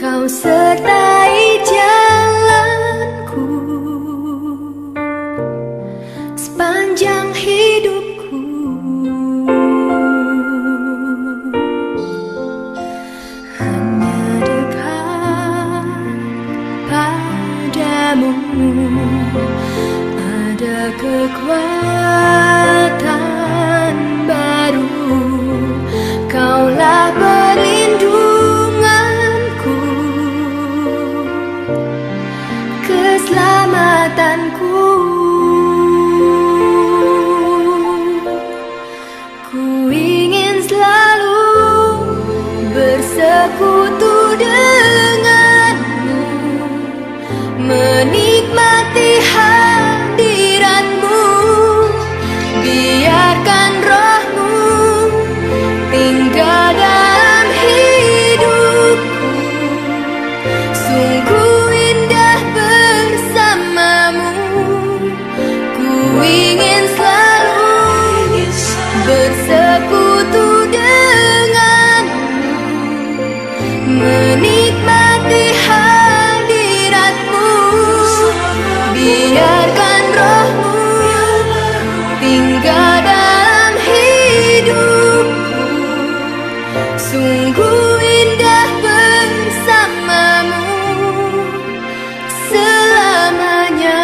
Kau sertai jalanku sepanjang hidupku. Hanya dekat padamu ada kekuatan baru. Kaulah perlindunganku, keselamatanku. Ku ingin selalu bersekutu denganmu, menikmati hadiratmu. Biarkan rohmu tinggal dalam hidupku. Sungguh indah bersamamu. Ku ingin selalu bersekutu denganmu, menikmati hadiratmu. Biarkan rohmu tinggal dalam hidupku. Sungguh indah bersamamu selamanya.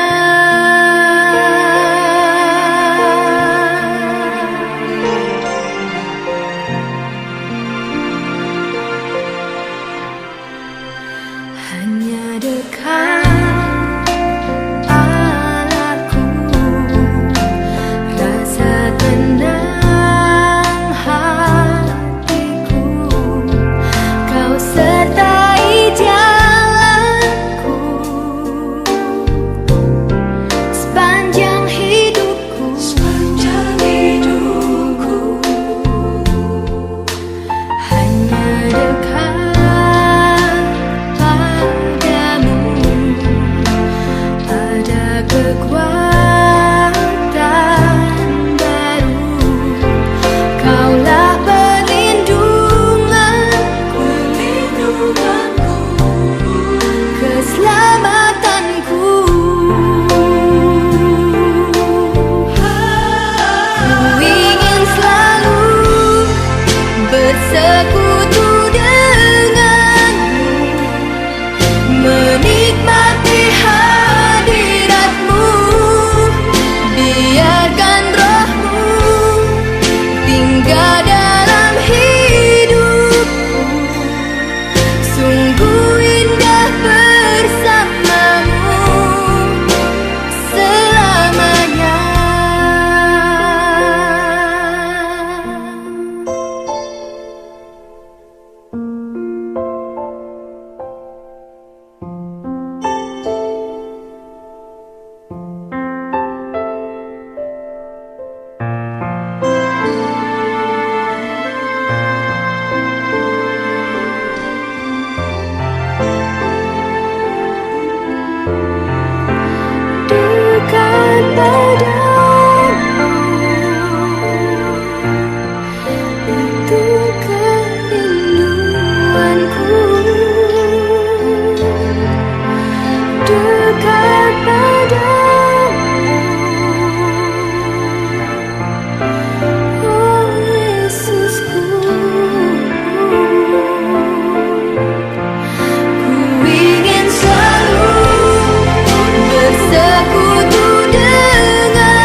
Hanya dekat Allahku, rasa tenang hatiku. Kau sertai jalanku sepanjang hidupku. Hanya dekat padamu ada kekuatan baru. Kaulah perlindunganku, keselamatanku. Ku ingin selalu bersekutu denganmu, menikmati hadiratmu. Biarkan rohmu tinggal dalam hidupku. Sungguh indah bersamamu selamanya. Dekat padamu, itu kerinduanku. Dekat padamu, oh Yesusku. Ku ingin selalu bersekutu dengan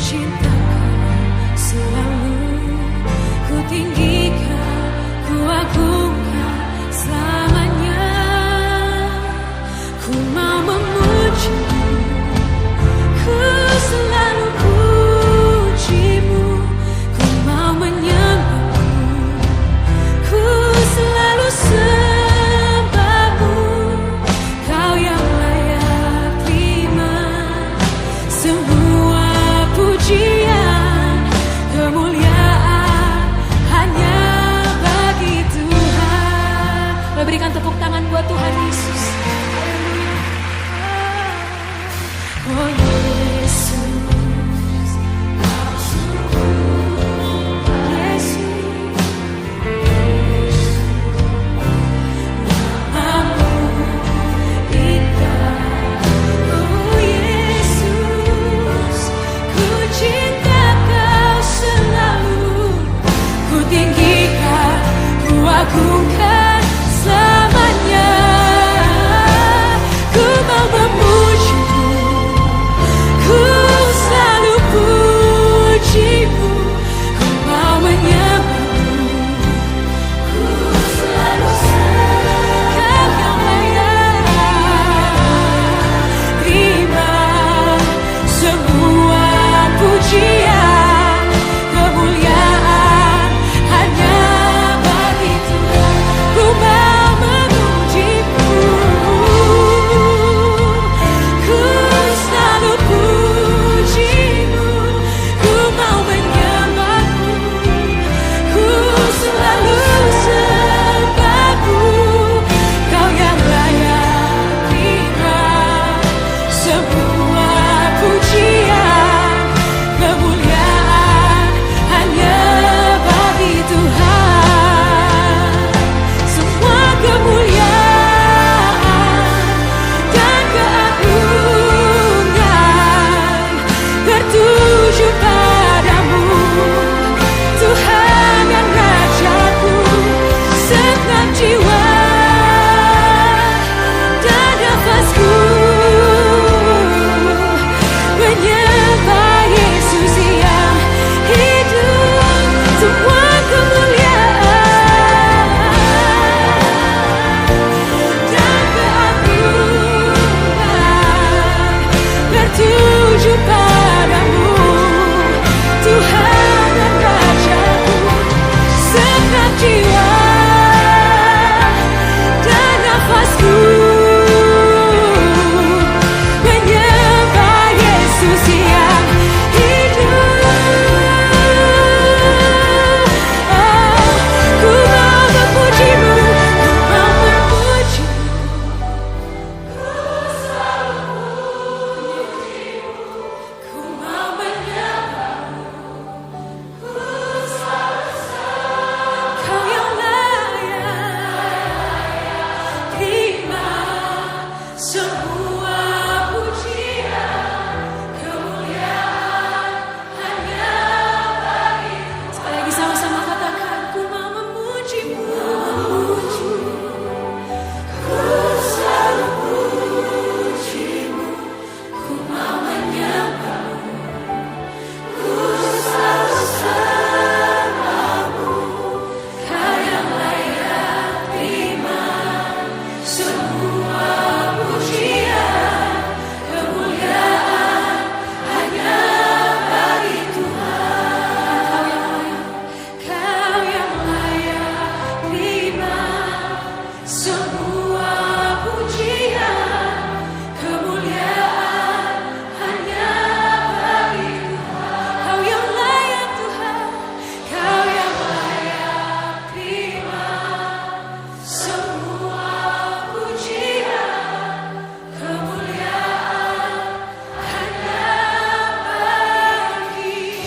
cinta Kau selalu ku tinggikan, ku agungkan selamanya. Ku mau memujimu, ku selalu pujimu. Ku mau menyembahmu, ku selalu sembahmu. Kau yang layak terima semua pujian, kemuliaan hanya bagi Tuhan. Boleh berikan tepuk tangan buat Tuhan Yesus. Oh Yesus, agungkan selamanya. Ku mau memujimu, ku selalu pujimu. Ku mau menyembahmu, ku selalu sembah. Kau yang layak terima semua pujian, kemuliaan hanya bagi Tuhan. Ku mau memujimu, ku selalu pujimu. Ku mau menyembahmu, ku selalu sembahmu. Kau yang layak terima semua pujian, kemuliaan hanya bagi Tuhan. Semua kemuliaan dan keagungan tertuju padamu, Tuhan dan Rajaku. Segenap jiwa dan nafasku menyembah Yesus yang hidup. Semua kemuliaan dan keagungan tertuju padamu, Tuhan dan Rajaku. Segenap jiwa dan nafasku menyembah Yesus yang hidup. Oh, ku mau memujimu, ku mau memujimu. Ku selalu pujimu, ku mau menyembahmu, ku selalu sembah. Kau yang layak terima semua pujian, kemuliaan hanya bagi Tuhan. Sekali lagi sama-sama katakan, ku mau memujimu, ku selalu pujimu. Ku mau menyembahmu, ku selalu sembahmu. Kau yang layak terima semua pujian, kemuliaan hanya bagi Tuhan. Kau yang layak terima semua pujian, kemuliaan hanya bagi Tuhan. Kau yang layak Tuhan, Kau yang layak terima semua pujian, kemuliaan hanya bagi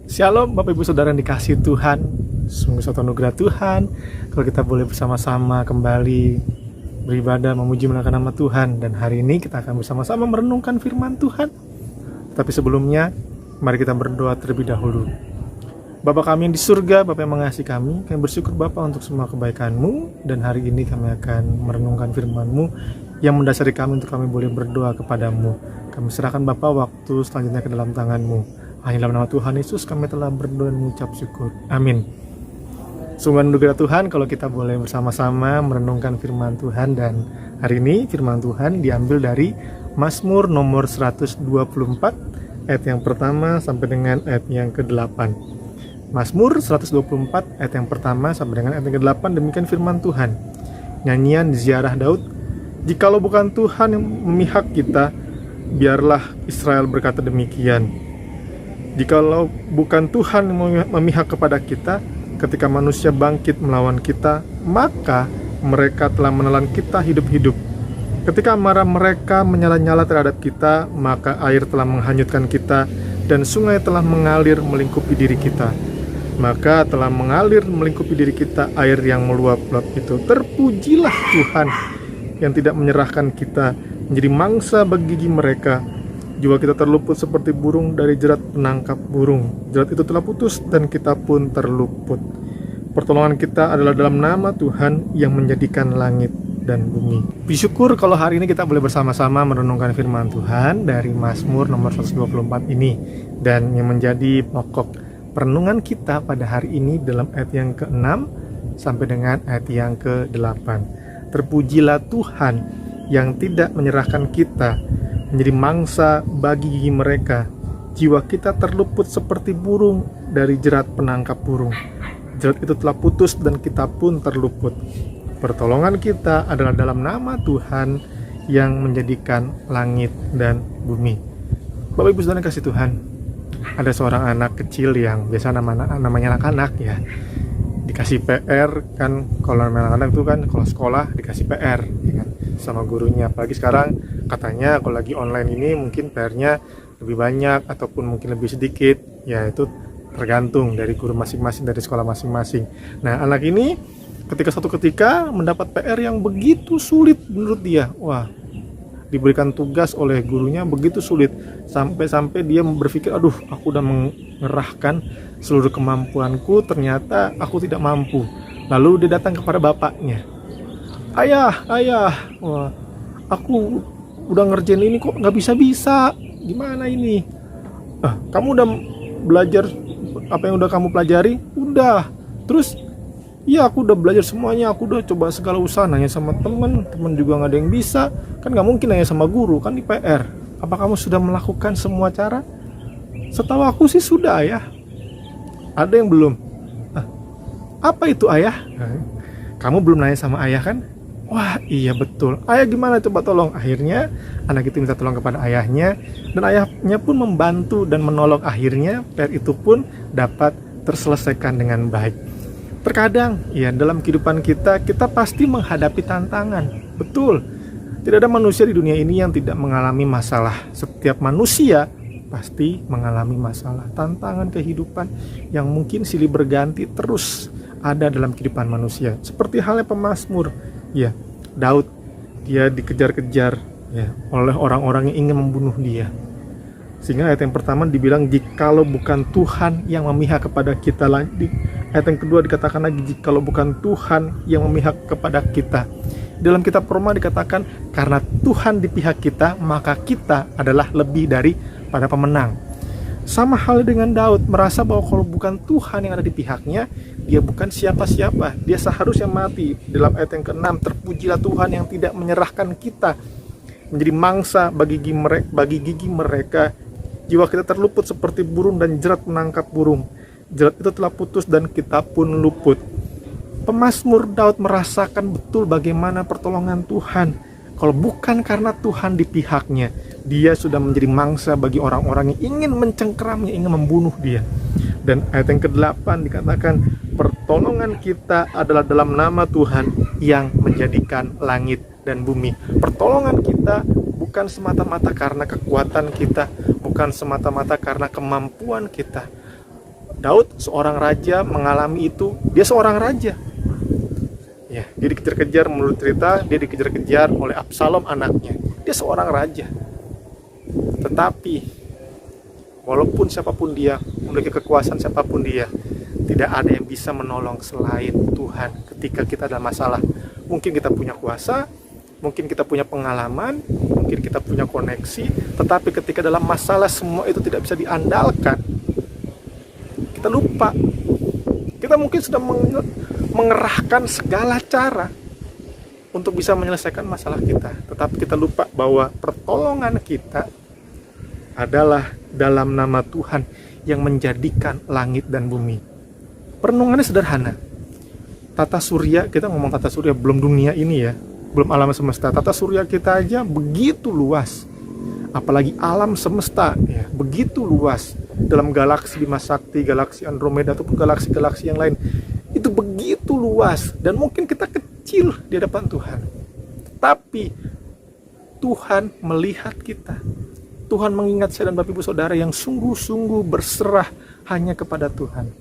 Shalom Bapak Ibu Saudara yang dikasihi Tuhan. Sungguh suatu anugerah Tuhan kalau kita boleh bersama-sama kembali beribadah, memuji menaikkan nama Tuhan. Dan hari ini kita akan bersama-sama merenungkan firman Tuhan. Tapi sebelumnya Mari kita berdoa terlebih dahulu. Bapa kami yang di surga, Bapa yang mengasihi kami bersyukur Bapa untuk semua kebaikan-Mu, dan hari ini kami akan merenungkan firman-Mu yang mendasari kami untuk kami boleh berdoa kepadamu. Kami serahkan Bapa waktu selanjutnya ke dalam tangan-Mu. Hanya dalam nama Tuhan Yesus kami telah berdoa dan mengucap syukur. Amin. Sungguh anugerah Tuhan kalau kita boleh bersama-sama merenungkan firman Tuhan, dan hari ini firman Tuhan diambil dari Mazmur nomor 124 ayat yang pertama sampai dengan ayat yang ke-8. Mazmur 124 ayat yang pertama sampai dengan ayat yang ke-8, demikian firman Tuhan. Nyanyian ziarah Daud. Jikalau bukan Tuhan yang memihak kita, biarlah Israel berkata demikian. Jikalau bukan Tuhan yang memihak kepada kita, ketika manusia bangkit melawan kita, maka mereka telah menelan kita hidup-hidup. Ketika amarah mereka menyala-nyala terhadap kita, maka air telah menghanyutkan kita, dan sungai telah mengalir melingkupi diri kita. Maka telah mengalir melingkupi diri kita air yang meluap-luap itu. Terpujilah Tuhan yang tidak menyerahkan kita menjadi mangsa bagi gigi mereka. Jiwa kita terluput seperti burung dari jerat penangkap burung. Jerat itu telah putus dan kita pun terluput. Pertolongan kita adalah dalam nama Tuhan yang menjadikan langit dan bumi. Bersyukur kalau hari ini kita boleh bersama-sama merenungkan firman Tuhan dari Mazmur nomor 124 ini. Dan yang menjadi pokok perenungan kita pada hari ini dalam ayat yang ke-6 sampai dengan ayat yang ke-8. Terpujilah Tuhan yang tidak menyerahkan kita menjadi mangsa bagi gigi mereka. Jiwa kita terluput seperti burung dari jerat penangkap burung. Jerat itu telah putus dan kita pun terluput. Pertolongan kita adalah dalam nama Tuhan yang menjadikan langit dan bumi. Bapak Ibu Saudara kasih Tuhan, ada seorang anak kecil yang biasa namanya anak-anak ya, dikasih PR kan. Kalau anak-anak itu kan kalau sekolah dikasih PR ya kan, sama gurunya. Apalagi sekarang katanya kalau lagi online ini mungkin PR-nya lebih banyak ataupun mungkin lebih sedikit, ya itu tergantung dari guru masing-masing, dari sekolah masing-masing. Nah, anak ini suatu ketika mendapat PR yang begitu sulit menurut dia. Wah, diberikan tugas oleh gurunya begitu sulit, sampai dia berpikir, aduh, aku udah mengerahkan seluruh kemampuanku, ternyata aku tidak mampu. Lalu dia datang kepada bapaknya. Ayah, wah, aku udah ngerjain ini kok nggak bisa-bisa, gimana ini? Kamu udah belajar apa yang udah kamu pelajari? Udah. Terus, iya aku udah belajar semuanya, aku udah coba segala usaha, nanya sama temen juga nggak ada yang bisa. Kan nggak mungkin nanya sama guru, kan di PR. Apa kamu sudah melakukan semua cara? Setahu aku sih sudah ya. Ada yang belum? Apa itu ayah? Kamu belum nanya sama ayah kan? Wah iya betul. Ayah gimana, coba tolong. Akhirnya anak itu minta tolong kepada ayahnya, dan ayahnya pun membantu dan menolong. Akhirnya PR itu pun dapat terselesaikan dengan baik. Terkadang ya dalam kehidupan kita pasti menghadapi tantangan. Betul. Tidak ada manusia di dunia ini yang tidak mengalami masalah. Setiap manusia pasti mengalami masalah, tantangan kehidupan yang mungkin silih berganti terus ada dalam kehidupan manusia. Seperti halnya pemazmur, ya, Daud, dia dikejar-kejar ya oleh orang-orang yang ingin membunuh dia. Sehingga ayat yang pertama dibilang, jikalau bukan Tuhan yang memihak kepada kita. Ayat yang kedua dikatakan lagi, jikalau bukan Tuhan yang memihak kepada kita. Dalam kitab Roma dikatakan, karena Tuhan di pihak kita, maka kita adalah lebih daripada pemenang. Sama hal dengan Daud, merasa bahwa kalau bukan Tuhan yang ada di pihaknya, dia bukan siapa-siapa, dia seharusnya mati. Dalam ayat yang ke-6, terpujilah Tuhan yang tidak menyerahkan kita menjadi mangsa bagi gigi mereka. Jiwa kita terluput seperti burung dan jerat menangkap burung. Jerat itu telah putus dan kita pun luput. Pemazmur Daud merasakan betul bagaimana pertolongan Tuhan. Kalau bukan karena Tuhan di pihaknya, dia sudah menjadi mangsa bagi orang-orang yang ingin mencengkeramnya, ingin membunuh dia. Dan ayat yang ke-8 dikatakan, pertolongan kita adalah dalam nama Tuhan yang menjadikan langit dan bumi. Pertolongan kita bukan semata-mata karena kekuatan kita, bukan semata-mata karena kemampuan kita. Daud, seorang raja, mengalami itu. Dia seorang raja. Ya, dia dikejar-kejar, menurut cerita dia dikejar-kejar oleh Absalom anaknya. Dia seorang raja. Tetapi walaupun siapapun dia, memiliki kekuasaan siapapun dia, tidak ada yang bisa menolong selain Tuhan ketika kita ada masalah. Mungkin kita punya kuasa, mungkin kita punya pengalaman, mungkin kita punya koneksi, tetapi ketika dalam masalah semua itu tidak bisa diandalkan, kita lupa. Kita mungkin sudah mengerahkan segala cara untuk bisa menyelesaikan masalah kita, tetapi kita lupa bahwa pertolongan kita adalah dalam nama Tuhan yang menjadikan langit dan bumi. Perenungannya sederhana. Tata surya, kita ngomong tata surya belum dunia ini ya, belum alam semesta. Tata surya kita aja begitu luas, apalagi alam semesta ya, begitu luas. Dalam galaksi Bima Sakti, galaksi Andromeda ataupun galaksi-galaksi yang lain, itu begitu luas dan mungkin kita kecil di hadapan Tuhan. Tapi Tuhan melihat kita. Tuhan mengingat saya dan Bapak Ibu Saudara yang sungguh-sungguh berserah hanya kepada Tuhan.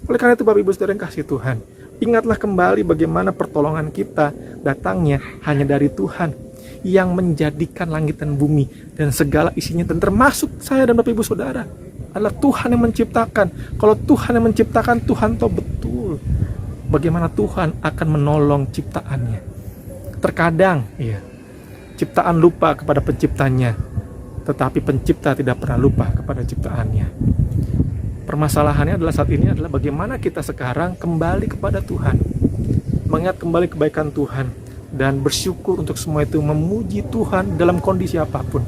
Oleh karena itu Bapak Ibu Saudara yang kasih Tuhan, ingatlah kembali bagaimana pertolongan kita datangnya hanya dari Tuhan yang menjadikan langit dan bumi dan segala isinya, dan termasuk saya dan Bapak Ibu Saudara adalah Tuhan yang menciptakan. Kalau Tuhan yang menciptakan, Tuhan tahu betul bagaimana Tuhan akan menolong ciptaannya. Terkadang ya, ciptaan lupa kepada penciptanya, tetapi pencipta tidak pernah lupa kepada ciptaannya. Permasalahannya adalah saat ini adalah bagaimana kita sekarang kembali kepada Tuhan, mengingat kembali kebaikan Tuhan, dan bersyukur untuk semua itu, memuji Tuhan dalam kondisi apapun.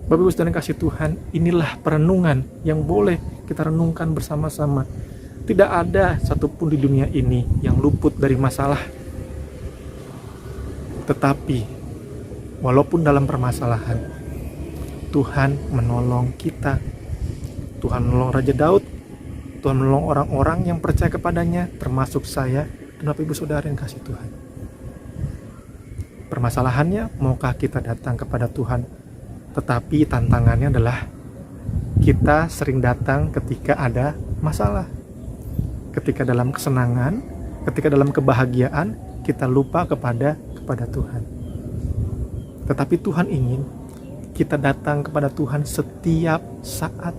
Bapak Ibu Saudara yang kasih Tuhan, inilah perenungan yang boleh kita renungkan bersama-sama. Tidak ada satupun di dunia ini yang luput dari masalah. Tetapi walaupun dalam permasalahan, Tuhan menolong kita. Tuhan menolong Raja Daud, Tuhan menolong orang-orang yang percaya kepadanya, termasuk saya dan Bapak Ibu Saudara yang kasih Tuhan. Permasalahannya, maukah kita datang kepada Tuhan? Tetapi tantangannya adalah kita sering datang ketika ada masalah. Ketika dalam kesenangan, ketika dalam kebahagiaan, kita lupa kepada Tuhan. Tetapi Tuhan ingin kita datang kepada Tuhan setiap saat,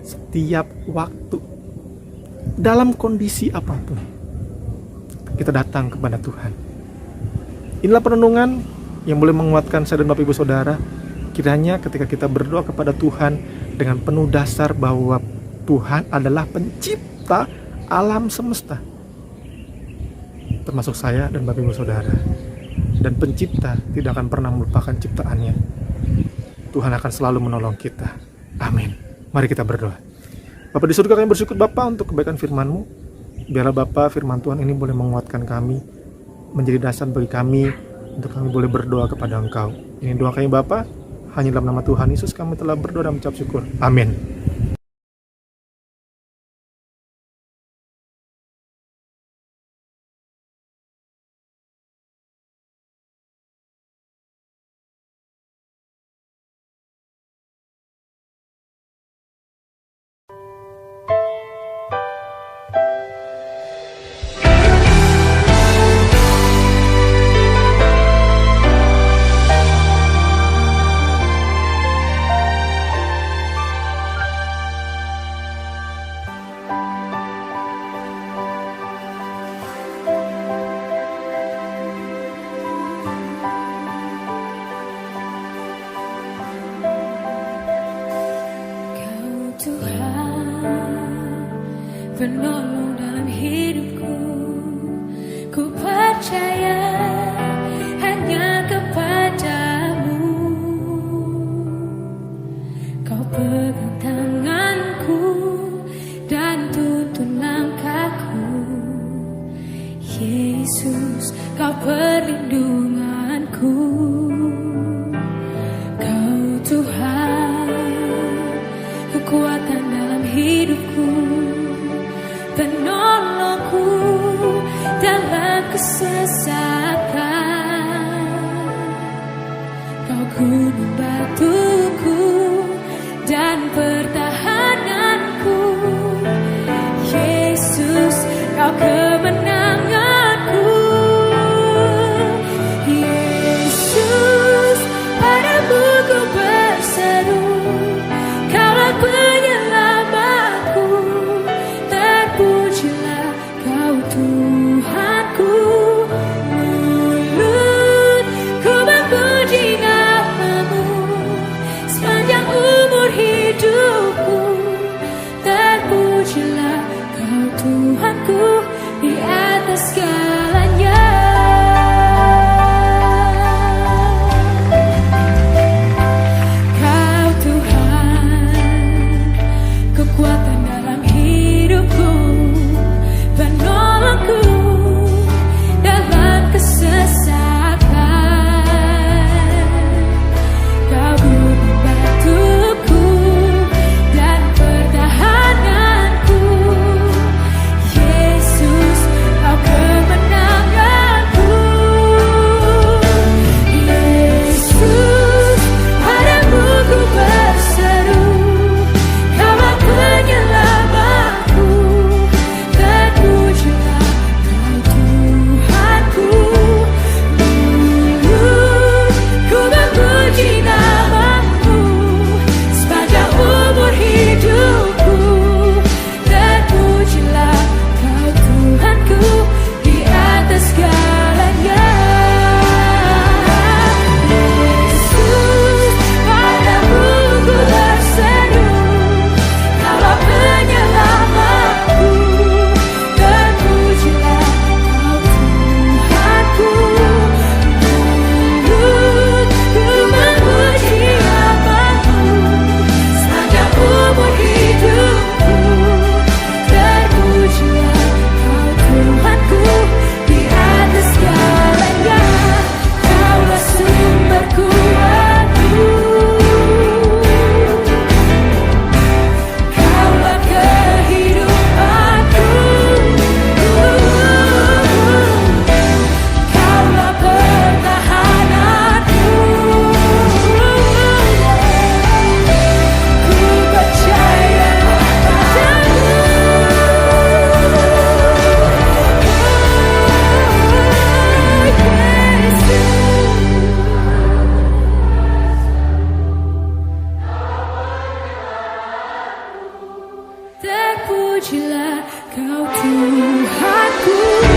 setiap waktu, dalam kondisi apapun. Kita datang kepada Tuhan. Inilah perenungan yang boleh menguatkan saya dan Bapak Ibu Saudara. Kiranya ketika kita berdoa kepada Tuhan dengan penuh dasar bahwa Tuhan adalah pencipta alam semesta, termasuk saya dan Bapak Ibu Saudara, dan pencipta tidak akan pernah melupakan ciptaannya. Tuhan akan selalu menolong kita. Amin. Mari kita berdoa. Bapa di surga, kami bersyukur Bapa untuk kebaikan firman-Mu. Biarlah Bapa firman Tuhan ini boleh menguatkan kami, menjadi dasar bagi kami untuk kami boleh berdoa kepada Engkau. Ini doa kami Bapa, hanya dalam nama Tuhan Yesus kami telah berdoa dan mengucap syukur. Amin. Penolong dalam hidupku, ku percaya hanya kepadamu. Kau pegang tanganku dan tuntun langkahku. Yesus, kau perlindunganku. Kau Tuhan, kekuatan dalam hidupku, penolongku dalam kesesatan. Kau gunung batuku dan pertahananku. Yesus, kau kemenanganku. Yesus, padamu ku berseru, terpujilah Kau Tuhanku.